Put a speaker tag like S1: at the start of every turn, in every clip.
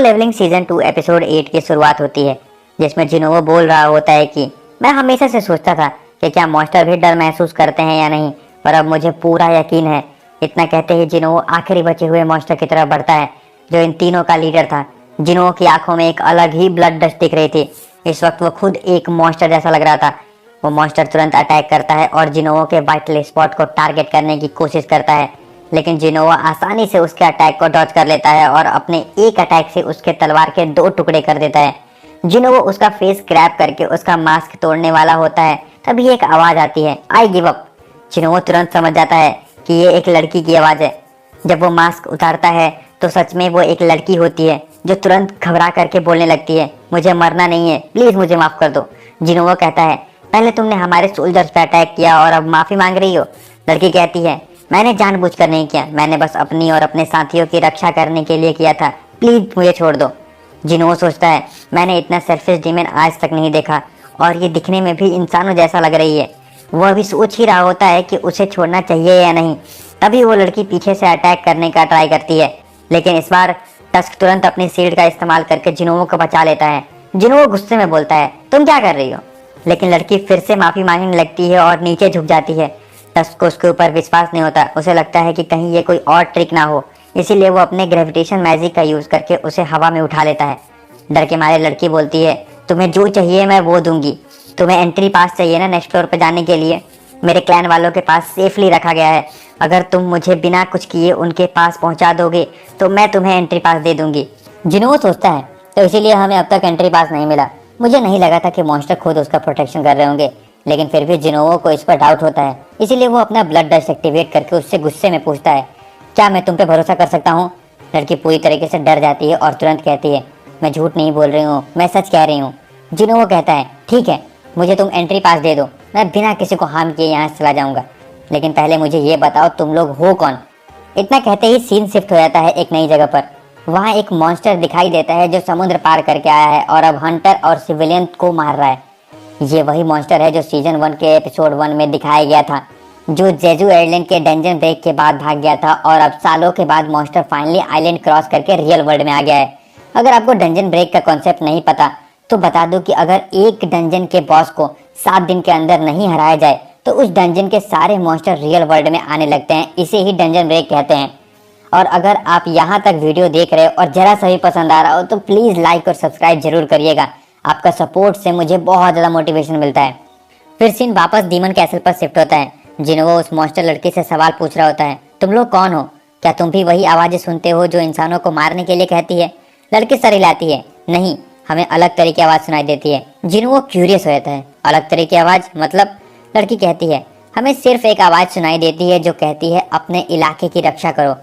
S1: Levelling season 2 episode 8 की शुरुआत होती है, जिसमें जिनोवो बोल रहा होता है कि मैं हमेशा से सोचता था कि क्या मॉन्स्टर भी डर महसूस करते हैं या नहीं, पर अब मुझे पूरा यकीन है। इतना कहते ही जिनोवो आखिरी बचे हुए मॉन्स्टर की तरफ बढ़ता है, जो इन तीनों का लीडर था। जिनोवो की आंखों में एक अलग ही ब्लड डस्ट दिख रही थी। इस वक्त वो खुद एक मॉन्स्टर जैसा लग रहा था। वो मॉन्स्टर तुरंत अटैक करता है और जिनोवो के वाइटल स्पॉट को टारगेट करने की कोशिश करता है, लेकिन जिनोवो आसानी से उसके अटैक को डॉज कर लेता है और अपने एक अटैक से उसके तलवार के 2 टुकड़े कर देता है। जिनोवो उसका फेस क्रैप करके उसका मास्क तोड़ने वाला होता है, तभी एक आवाज आती है, आई गिव अप। जिनोवो तुरंत समझ जाता है कि ये एक लड़की की आवाज है। जब वो मास्क उतारता है तो सच में वो एक लड़की होती है, जो तुरंत घबरा करके बोलने लगती है, मुझे मरना नहीं है, प्लीज मुझे माफ कर दो। जिनोवो कहता है, पहले तुमने हमारे सोल्जर्स पे अटैक किया और अब माफी मांग रही हो। लड़की कहती है, मैंने जानबूझकर नहीं किया, मैंने बस अपनी और अपने साथियों की रक्षा करने के लिए किया था, प्लीज मुझे छोड़ दो। जिनोवो सोचता है, मैंने इतना सेल्फिश डीमन आज तक नहीं देखा, और ये दिखने में भी इंसानों जैसा लग रही है। वो अभी सोच ही रहा होता है कि उसे छोड़ना चाहिए या नहीं, तभी वो लड़की पीछे से अटैक करने का ट्राई करती है, लेकिन इस बार टस्क तुरंत अपनी शील्ड का इस्तेमाल करके जिनोवो को बचा लेता है। जिनोवो गुस्से में बोलता है, तुम क्या कर रही हो, लेकिन लड़की फिर से माफी मांगने लगती है और नीचे झुक जाती है। टस्क को उसके ऊपर विश्वास नहीं होता, उसे लगता है कि कहीं ये कोई और ट्रिक ना हो, इसीलिए वो अपने ग्रेविटेशन मैजिक का यूज करके उसे हवा में उठा लेता है। डर के मारे लड़की बोलती है, तुम्हें जो चाहिए मैं वो दूंगी। तुम्हें एंट्री पास चाहिए ना नेक्स्ट फ्लोर पर जाने के लिए, मेरे क्लैन वालों के पास सेफली रखा गया है। अगर तुम मुझे बिना कुछ किए उनके पास पहुंचा दोगे तो मैं तुम्हें एंट्री पास दे दूंगी। जिनोवो सोचता है, तो इसीलिए हमें अब तक एंट्री पास नहीं मिला। मुझे नहीं लगा था कि मॉन्स्टर खुद उसका प्रोटेक्शन कर रहे होंगे, लेकिन फिर भी जिनोवो को इस पर डाउट होता है, इसीलिए वो अपना ब्लड डस्ट एक्टिवेट करके उससे गुस्से में पूछता है, क्या मैं तुम पे भरोसा कर सकता हूँ। लड़की पूरी तरीके से डर जाती है और तुरंत कहती है, मैं झूठ नहीं बोल रही हूँ, मैं सच कह रही हूँ। जिनोवो कहता है, ठीक है, मुझे तुम एंट्री पास दे दो, मैं बिना किसी को हार्म किए यहाँ से चला जाऊंगा, लेकिन पहले मुझे ये बताओ तुम लोग हो कौन। इतना कहते ही सीन शिफ्ट हो जाता है एक नई जगह पर। वहाँ एक मॉन्स्टर दिखाई देता है जो समुद्र पार करके आया है और अब हंटर और सिविलियन को मार रहा है। ये वही मॉन्स्टर है जो सीजन 1 के एपिसोड 1 में दिखाया गया था, जो जेजू आइलैंड के डंजन ब्रेक के बाद भाग गया था, और अब सालों के बाद मॉन्स्टर फाइनली आइलैंड क्रॉस करके रियल वर्ल्ड में आ गया है। अगर आपको डंजन ब्रेक का कॉन्सेप्ट नहीं पता तो बता दूं कि अगर एक डंजन के बॉस को 7 दिन के अंदर नहीं हराया जाए तो उस डंजन के सारे मॉन्स्टर रियल वर्ल्ड में आने लगते हैं। इसे ही डंजन ब्रेक कहते हैं। और अगर आप यहाँ तक वीडियो देख रहे हो और जरा सा भी पसंद आ रहा हो तो प्लीज लाइक और सब्सक्राइब जरूर करिएगा। आपका सपोर्ट से मुझे बहुत ज़्यादा मोटिवेशन मिलता है। फिर सीन वापस डीमन कैसल पर शिफ्ट होता है। जिनोवो उस मॉन्स्टर लड़की से सवाल पूछ रहा होता है, तुम लोग कौन हो, क्या तुम भी वही आवाज़ें सुनते हो जो इंसानों को मारने के लिए कहती है। लड़की सर हिलाती है, नहीं, हमें अलग तरह की आवाज़ सुनाई देती है। जिनोवो क्यूरियस हो जाता है, अलग तरह की आवाज़ मतलब। लड़की कहती है, हमें सिर्फ एक आवाज़ सुनाई देती है जो कहती है अपने इलाके की रक्षा करो।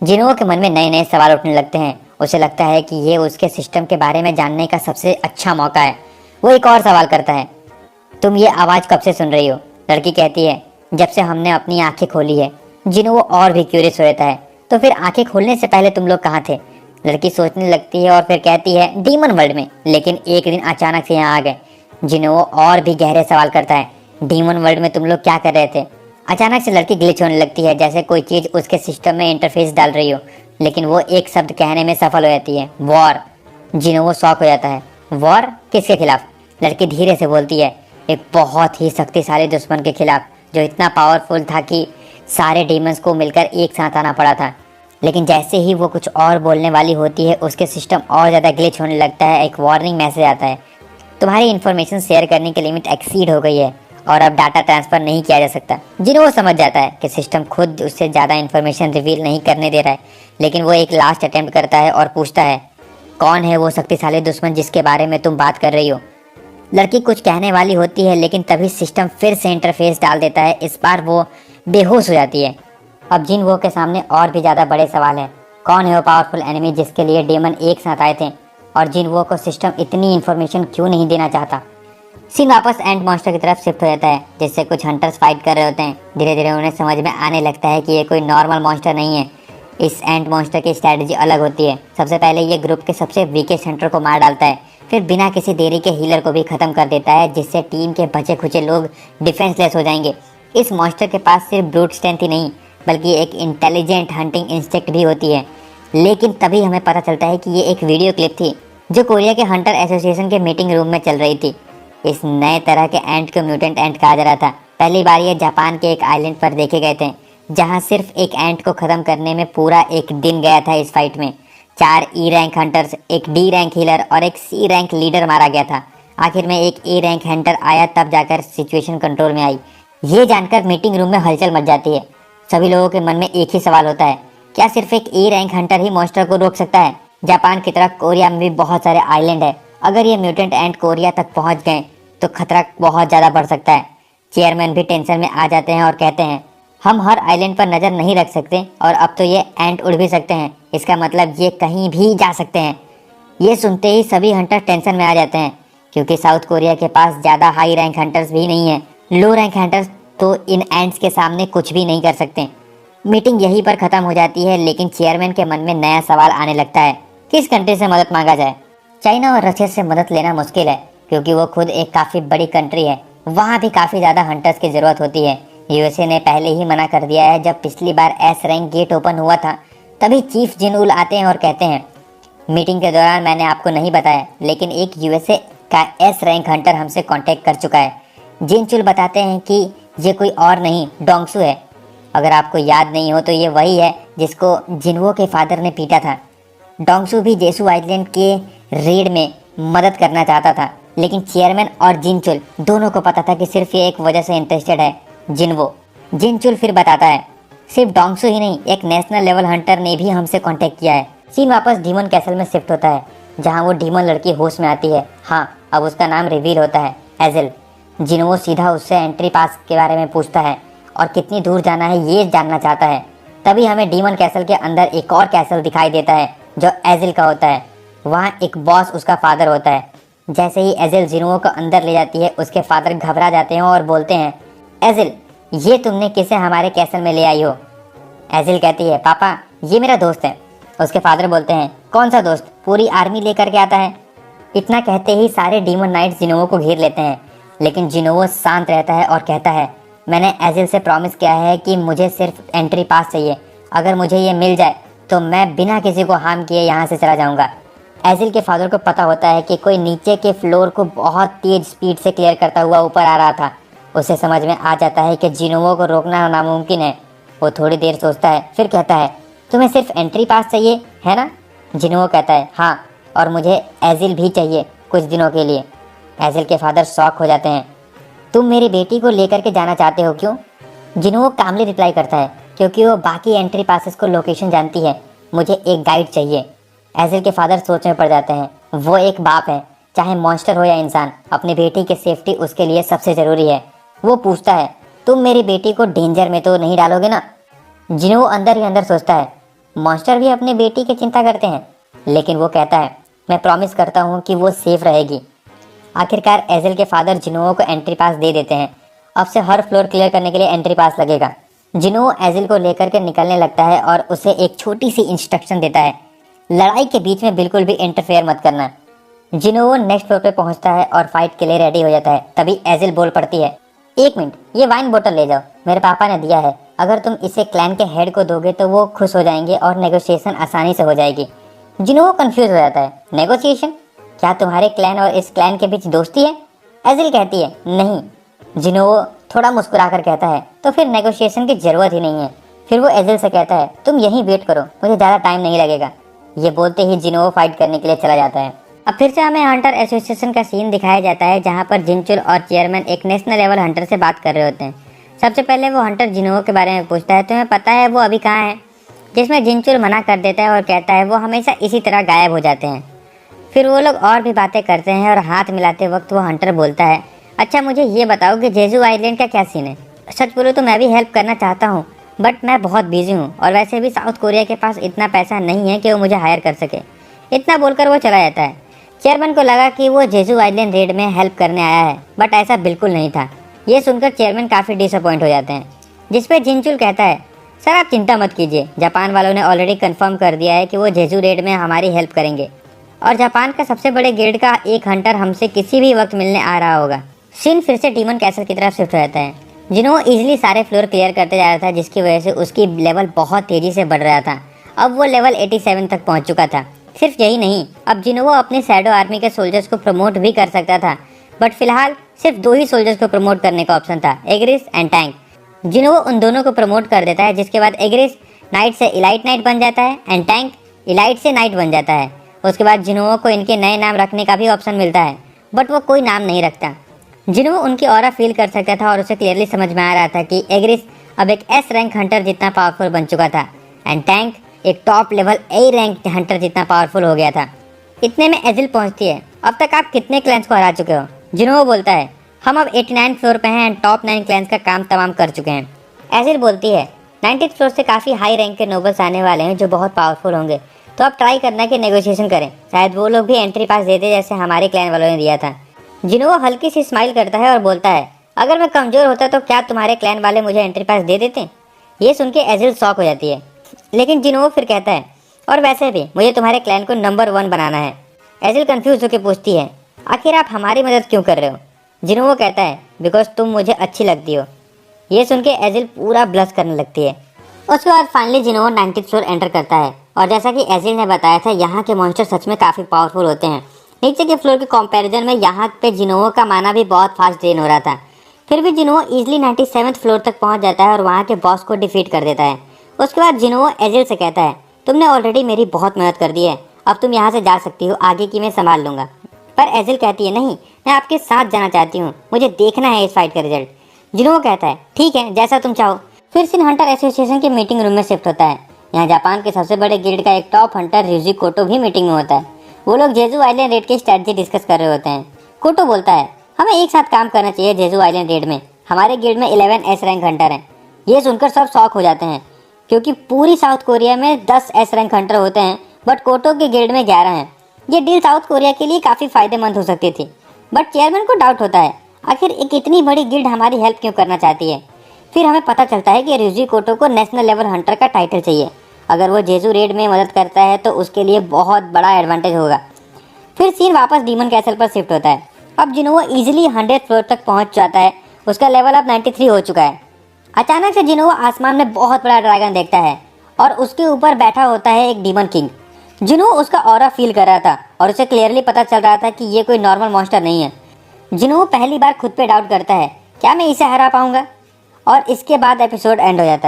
S1: जिनोवो के मन में नए नए सवाल उठने लगते हैं। उसे लगता है कि ये उसके सिस्टम के बारे में जानने का सबसे अच्छा मौका है। वो एक और सवाल करता है, तुम ये आवाज़ कब से सुन रही हो। लड़की कहती है, जब से हमने अपनी आंखें खोली है। जिनोवो और भी क्यूरियस हो जाता है, तो फिर आंखें खोलने से पहले तुम लोग कहाँ थे। लड़की सोचने लगती है और फिर कहती है, डीमन वर्ल्ड में, लेकिन एक दिन अचानक से यहाँ आ गए। जिनोवो और भी गहरे सवाल करता है, डीमन वर्ल्ड में तुम लोग क्या कर रहे थे। अचानक से लड़की ग्लिच होने लगती है, जैसे कोई चीज़ उसके सिस्टम में इंटरफेस डाल रही हो, लेकिन वो एक शब्द कहने में सफल हो जाती है, वॉर। जिनोवो शॉक हो जाता है, वॉर किसके खिलाफ। लड़की धीरे से बोलती है, एक बहुत ही शक्तिशाली दुश्मन के खिलाफ, जो इतना पावरफुल था कि सारे डीमंस को मिलकर एक साथ आना पड़ा था। लेकिन जैसे ही वो कुछ और बोलने वाली होती है, उसके सिस्टम और ज़्यादा ग्लिच होने लगता है। एक वार्निंग मैसेज आता है, तुम्हारी इन्फॉर्मेशन शेयर करने की लिमिट एक्सीड हो गई है और अब डाटा ट्रांसफ़र नहीं किया जा सकता। जिन्हों समझ जाता है कि सिस्टम खुद उससे ज़्यादा इन्फॉर्मेशन रिवील नहीं करने दे रहा है, लेकिन वो एक लास्ट अटेम्प्ट करता है और पूछता है, कौन है वो शक्तिशाली दुश्मन जिसके बारे में तुम बात कर रही हो। लड़की कुछ कहने वाली होती है, लेकिन तभी सिस्टम फिर से इंटरफेस डाल देता है। इस बार वो बेहोश हो जाती है। अब जिनवो के सामने और भी ज़्यादा बड़े सवाल हैं। कौन है वो पावरफुल एनिमी जिसके लिए डेमन एक साथ आए थे, और जिनवो को सिस्टम इतनी इन्फॉर्मेशन क्यों नहीं देना चाहता। सीन वापस एंड मॉन्स्टर की तरफ शिफ्ट हो जाता है, जिससे कुछ हंटर्स फाइट कर रहे होते हैं। धीरे धीरे उन्हें समझ में आने लगता है कि ये कोई नॉर्मल मॉन्स्टर नहीं है। इस एंड मॉन्स्टर की स्ट्रैटेजी अलग होती है। सबसे पहले ये ग्रुप के सबसे वीकेस्ट हंटर को मार डालता है, फिर बिना किसी देरी के हीलर को भी खत्म कर देता है, जिससे टीम के बचे खुचे लोग डिफेंसलेस हो जाएंगे। इस मॉन्स्टर के पास सिर्फ ब्रूट स्ट्रेंथ ही नहीं, बल्कि एक इंटेलिजेंट हंटिंग इंस्टिंक्ट भी होती है। लेकिन तभी हमें पता चलता है कि ये एक वीडियो क्लिप थी जो कोरिया के हंटर एसोसिएशन के मीटिंग रूम में चल रही थी। इस नए तरह के एंट को म्यूटेंट एंट कहा जा रहा था। पहली बार ये जापान के एक आइलैंड पर देखे गए थे, जहां सिर्फ एक एंट को खत्म करने में पूरा एक दिन गया था। इस फाइट में 4 ई रैंक हंटर्स, एक डी रैंक हीलर और एक सी रैंक लीडर मारा गया था। आखिर में एक ए रैंक हंटर आया, तब जाकर सिचुएशन कंट्रोल में आई। ये जानकर मीटिंग रूम में हलचल मच जाती है। सभी लोगों के मन में एक ही सवाल होता है, क्या सिर्फ एक A rank Hunter he monster को रोक सकता है? जापान की तरह कोरिया में भी बहुत सारे आइलैंड है। अगर ये म्यूटेंट एंट कोरिया तक पहुंच गए तो खतरा बहुत ज़्यादा बढ़ सकता है। चेयरमैन भी टेंशन में आ जाते हैं और कहते हैं, हम हर आइलैंड पर नज़र नहीं रख सकते और अब तो ये एंट उड़ भी सकते हैं। इसका मतलब ये कहीं भी जा सकते हैं। ये सुनते ही सभी हंटर टेंशन में आ जाते हैं, क्योंकि साउथ कोरिया के पास ज़्यादा हाई रैंक हंटर्स भी नहीं है। लो रैंक हंटर्स तो इन एंट्स के सामने कुछ भी नहीं कर सकते। मीटिंग यहीं पर ख़त्म हो जाती है, लेकिन चेयरमैन के मन में नया सवाल आने लगता है, किस कंट्री से मदद मांगा जाए? चाइना और रशिया से मदद लेना मुश्किल है, क्योंकि वो खुद एक काफ़ी बड़ी कंट्री है। वहाँ भी काफ़ी ज़्यादा हंटर्स की ज़रूरत होती है। यूएसए ने पहले ही मना कर दिया है। जब पिछली बार एस रैंक गेट ओपन हुआ था, तभी चीफ जिनउल आते हैं और कहते हैं, मीटिंग के दौरान मैंने आपको नहीं बताया, लेकिन एक यूएसए का एस रैंक हंटर हमसे कांटेक्ट कर चुका है। जिनचुल बताते हैं कि ये कोई और नहीं, डोंगसू है। अगर आपको याद नहीं हो तो ये वही है जिसको जिनवो के फादर ने पीटा था। डोंगसू भी जेसू आइलैंड के रेड में मदद करना चाहता था, लेकिन चेयरमैन और जिनचुल दोनों को पता था कि सिर्फ ये एक वजह से इंटरेस्टेड है, जिनवो। जिनचुल फिर बताता है, सिर्फ डोंगसू ही नहीं, एक नेशनल लेवल हंटर ने भी हमसे कांटेक्ट किया है। सीन वापस डीमन कैसल में शिफ्ट होता है, जहां वो डीमन लड़की होश में आती है। हाँ, अब उसका नाम रिवील होता है, एजिल। जिनवो सीधा उससे एंट्री पास के बारे में पूछता है और कितनी दूर जाना है ये जानना चाहता है। तभी हमें डीमन कैसल के अंदर एक और कैसल दिखाई देता है जो एजिल का होता है। वहाँ एक बॉस उसका फादर होता है। जैसे ही एजिल जिनवो को अंदर ले जाती है, उसके फादर घबरा जाते हैं और बोलते हैं, एजिल, ये तुमने किसे हमारे कैसल में ले आई हो? एजिल कहती है, पापा ये मेरा दोस्त है। उसके फादर बोलते हैं, कौन सा दोस्त? पूरी आर्मी लेकर के आता है। इतना कहते ही सारे डीमन नाइट्स जिनवो को घेर लेते हैं, लेकिन जिनवो शांत रहता है और कहता है, मैंने एजिल से प्रॉमिस किया है कि मुझे सिर्फ एंट्री पास चाहिए। अगर मुझे ये मिल जाए तो मैं बिना किसी को हार्म किए यहाँ से चला जाऊँगा। एजिल के फादर को पता होता है कि कोई नीचे के फ्लोर को बहुत तेज स्पीड से क्लियर करता हुआ ऊपर आ रहा था। उसे समझ में आ जाता है कि जिनवो को रोकना नामुमकिन है। वो थोड़ी देर सोचता है, फिर कहता है, तुम्हें सिर्फ एंट्री पास चाहिए है ना? जिनवो कहता है, हाँ, और मुझे एजिल भी चाहिए कुछ दिनों के लिए। एजिल के फादर शॉक हो जाते हैं, तुम मेरी बेटी को लेकर के जाना चाहते हो, क्यों? जिनवो कामली रिप्लाई करता है, क्योंकि वो बाकी एंट्री पासेस को लोकेशन जानती है। मुझे एक गाइड चाहिए। एजिल के फादर सोच में पड़ जाते हैं। वो एक बाप है, चाहे मॉन्स्टर हो या इंसान, अपनी बेटी की सेफ्टी उसके लिए सबसे ज़रूरी है। वो पूछता है, तुम मेरी बेटी को डेंजर में तो नहीं डालोगे ना? जिनवो अंदर ही अंदर सोचता है, मॉन्स्टर भी अपनी बेटी की चिंता करते हैं, लेकिन वो कहता है, मैं प्रॉमिस करता हूँ कि वो सेफ रहेगी। आखिरकार एजिल के फादर जिनवो को एंट्री पास दे देते हैं। अब से हर फ्लोर क्लियर करने के लिए एंट्री पास लगेगा। जिनवो एजिल को लेकर के निकलने लगता है और उसे एक छोटी सी इंस्ट्रक्शन देता है, लड़ाई के बीच में बिल्कुल भी इंटरफेयर मत करना। जिनवो नेक्स्ट फ्लोर पे पहुंचता है और फाइट के लिए रेडी हो जाता है। तभी एजिल बोल पड़ती है, एक मिनट, ये वाइन बोतल ले जाओ, मेरे पापा ने दिया है। अगर तुम इसे क्लैन के हेड को दोगे तो वो खुश हो जाएंगे और नेगोशिएशन आसानी से हो जाएगी। जिनवो कंफ्यूज हो जाता है, नेगोशिएशन? क्या तुम्हारे क्लैन और इस क्लैन के बीच दोस्ती है? एजिल कहती है, नहीं। जिनवो थोड़ा मुस्कुराकर कहता है, तो फिर नेगोशिएशन की जरूरत ही नहीं है। फिर वो एजिल से कहता है, तुम यहीं वेट करो, मुझे ज़्यादा टाइम नहीं लगेगा। ये बोलते ही जिनवो फाइट करने के लिए चला जाता है। अब फिर से हमें हंटर एसोसिएशन का सीन दिखाया जाता है, जहाँ पर जिनचुल और चेयरमैन एक नेशनल लेवल हंटर से बात कर रहे होते हैं। सबसे पहले वो हंटर जिनवो के बारे में पूछता है, तुम्हें पता है वो अभी कहाँ है? जिसमें जिनचुल मना कर देता है और कहता है वो हमेशा इसी तरह गायब हो जाते हैं। फिर वो लोग और भी बातें करते हैं और हाथ मिलाते वक्त वो हंटर बोलता है, अच्छा मुझे ये बताओ कि जेजू आइलैंड का क्या सीन है? सच बोलो तो मैं भी हेल्प करना चाहता हूँ, बट मैं बहुत बिजी हूँ और वैसे भी साउथ कोरिया के पास इतना पैसा नहीं है कि वो मुझे हायर कर सके। इतना बोलकर वो चला जाता है। चेयरमैन को लगा कि वो जेजू आइलैंड रेड में हेल्प करने आया है, बट ऐसा बिल्कुल नहीं था। ये सुनकर चेयरमैन काफ़ी डिसअपॉइंट हो जाते हैं, जिसपे जिनचुल कहता है, सर आप चिंता मत कीजिए, जापान वालों ने ऑलरेडी कंफर्म कर दिया है कि वो जेजू रेड में हमारी हेल्प करेंगे और जापान का सबसे बड़े गिल्ड का एक हंटर हमसे किसी भी वक्त मिलने आ रहा होगा। सीन फिर से डीमन कैसल की तरफ शिफ्ट हो जाता है। जिन्हों इजीली सारे फ्लोर क्लियर करते जा रहा था, जिसकी वजह से उसकी लेवल बहुत तेज़ी से बढ़ रहा था। अब वो लेवल 87 तक पहुंच चुका था। सिर्फ यही नहीं, अब जिनोवो अपने शैडो आर्मी के सोल्जर्स को प्रमोट भी कर सकता था, बट फिलहाल सिर्फ 2 ही सोल्जर्स को प्रमोट करने का ऑप्शन था, एग्रिस एंड टैंक। जिनोवो उन दोनों को प्रमोट कर देता है, जिसके बाद एग्रिस नाइट से इलाइट नाइट बन जाता है एंड टैंक इलाइट से नाइट बन जाता है। उसके बाद जिनोवो को इनके नए नाम रखने का भी ऑप्शन मिलता है, बट वो कोई नाम नहीं रखता। जिनोवो उनकी ऑरा फील कर सकता था और उसे क्लियरली समझ में आ रहा था कि एग्रिस अब एक एस रैंक हंटर जितना पावरफुल बन चुका था एंड टैंक एक top level A rank Hunter जितना पावरफुल हो गया था। इतने में एजिल पहुंचती है। अब तक आप कितने क्लैंस को हरा चुके हो? जिनोवो बोलता है, हम अब 89 फ्लोर पे हैं एंड टॉप 9 क्लैंस का काम तमाम कर चुके हैं। एजिल बोलती है, 90th फ्लोर से काफ़ी हाई रैंक के नोबल्स आने वाले हैं जो बहुत पावरफुल होंगे, तो आप ट्राई करना कि नेगोशिएशन करें, शायद वो लोग भी एंट्री पास दे दे जैसे हमारे क्लैन वालों ने दिया था। जिनोवो हल्की सी स्माइल करता है और बोलता है, अगर मैं कमज़ोर होता तो क्या तुम्हारे क्लैन वाले मुझे एंट्री पास दे देते? ये सुन के एजिल शॉक हो जाती है, लेकिन जिनोवो फिर कहता है, और वैसे भी मुझे तुम्हारे क्लैन को नंबर 1 बनाना है। एजिल कंफ्यूज होकर पूछती है, आखिर आप हमारी मदद क्यों कर रहे हो? जिनोवो कहता है, बिकॉज तुम मुझे अच्छी लगती हो। ये सुन के एजिल पूरा ब्लश करने लगती है। उसके बाद फाइनली जिनोवो 90th फ्लोर एंटर करता है और जैसा कि एजिल ने बताया था, यहाँ के मॉन्स्टर सच में काफ़ी पावरफुल होते हैं। नीचे के फ्लोर के कंपैरिजन में यहाँ पे जिनोवो का माना भी बहुत फास्ट ड्रेन हो रहा था। फिर भी जिनोवो इजीली 97th फ्लोर तक पहुँच जाता है और वहाँ के बॉस को डिफीट कर देता है। उसके बाद जिनोवो एजिल से कहता है, तुमने ऑलरेडी मेरी बहुत मदद कर दी है, अब तुम यहाँ से जा सकती हो, आगे की मैं संभाल लूँगा। पर एजिल कहती है, नहीं, मैं आपके साथ जाना चाहती हूँ, मुझे देखना है इस फाइट का रिजल्ट। जिनोवो कहता है, ठीक है, जैसा तुम चाहो। फिर सिन हंटर एसोसिएशन के मीटिंग रूम में शिफ्ट होता है। यहाँ जापान के सबसे बड़े गिल्ड का एक टॉप हंटर ryuji कोटो भी मीटिंग में होता है। वो लोग जेजू आइलैंड रेड की स्ट्रेटजी डिस्कस कर रहे होते हैं। कोटो बोलता है, हमें एक साथ काम करना चाहिए जेजू आइलैंड रेड में, हमारे गिल्ड में 11 एस रैंक हंटर हैं। ये सुनकर सब शॉक हो जाते हैं, क्योंकि पूरी साउथ कोरिया में 10 एस रैंक हंटर होते हैं, बट कोटो के गिल्ड में 11 हैं। ये डील साउथ कोरिया के लिए काफ़ी फायदेमंद हो सकती थी, बट चेयरमैन को डाउट होता है, आखिर एक इतनी बड़ी गिल्ड हमारी हेल्प क्यों करना चाहती है। फिर हमें पता चलता है कि ryuji कोटो को नेशनल लेवल हंटर का टाइटल चाहिए। अगर वो जेजू रेड में मदद करता है तो उसके लिए बहुत बड़ा एडवांटेज होगा। फिर सीन वापस डीमन कैसल पर शिफ्ट होता है। अब जिनोवो इजीली 100th फ्लोर तक पहुंच जाता है, उसका लेवल अब 93 हो चुका है। अचानक से जिनोवो आसमान में बहुत बड़ा ड्रैगन देखता है और उसके ऊपर बैठा होता है एक डीमन किंग। जिनोवो उसका ऑरा फील कर रहा था और उसे क्लियरली पता चल रहा था कि ये कोई नॉर्मल मॉन्स्टर नहीं है। जिनोवो पहली बार खुद पे डाउट करता है, क्या मैं इसे हरा पाऊंगा? और इसके बाद एपिसोड एंड हो जाता है।